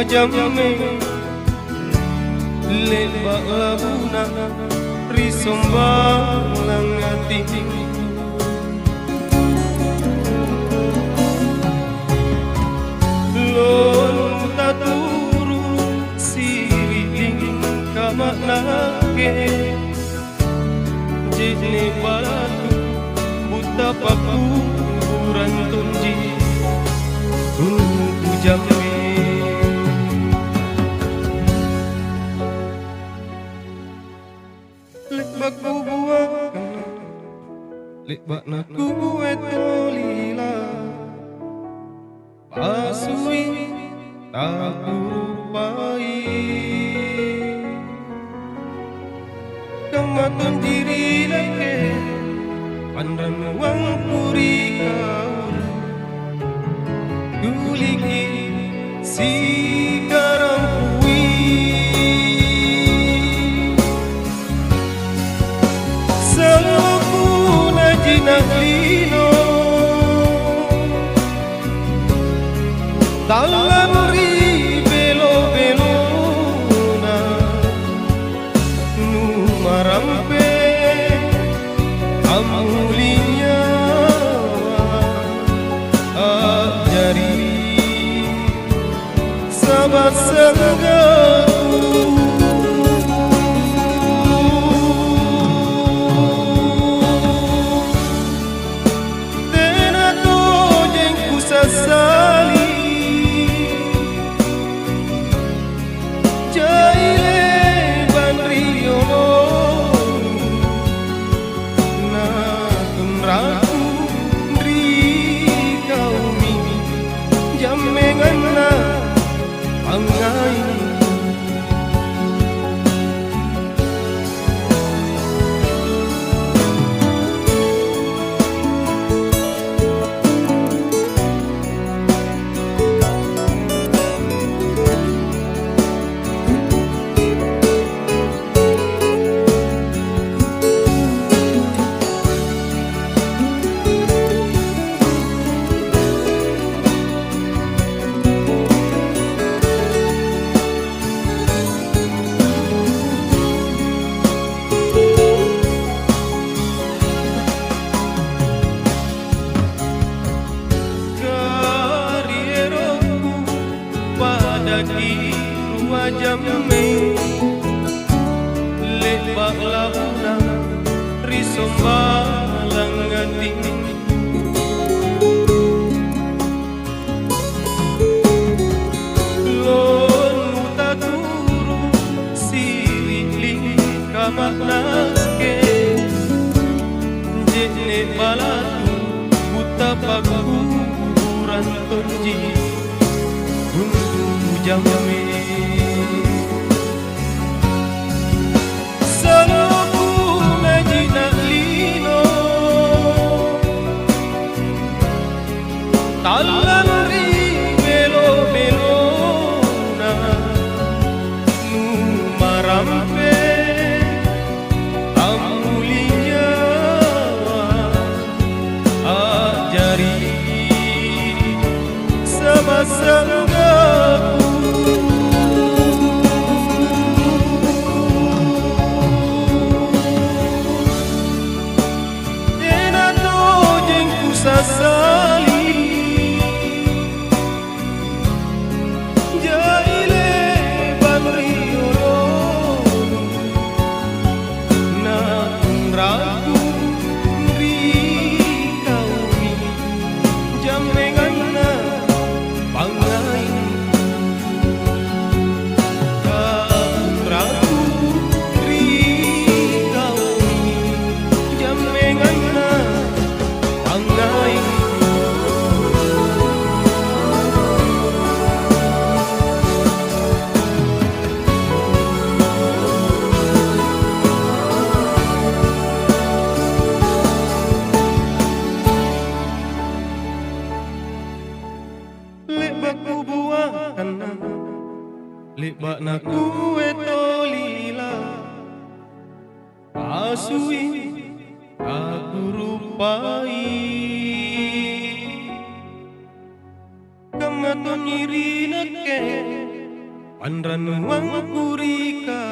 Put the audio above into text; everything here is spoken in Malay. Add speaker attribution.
Speaker 1: ruajame leba labuna risombang langati lon taturu siriling kamaknake jene batu buta pakuran tunji tunggu jambe lek baku buang lek bak naku etolila pasui tak rupai kematon diri leke pandang wang puri kau guliki si karampui selaku najinak lino dalam belo-belona nu marampe amulinya ajari sabat sanggaku tenato jengku sasali di ruajame lebak labuna risombang langati lon mutaturu siriling kamaknake jene balatu buta pakuran tonji jambe selaku najinak lino talan ri belo-belona nu marampe amulinya ajari sama-sama sasali jaile bandrioro na ragu ri kaumi jamengana pangai ragu ri kaumi jamengana pangai baku buang lebak naku etolila pasui aku rupai kematon nyiri nake Pandranuang kurika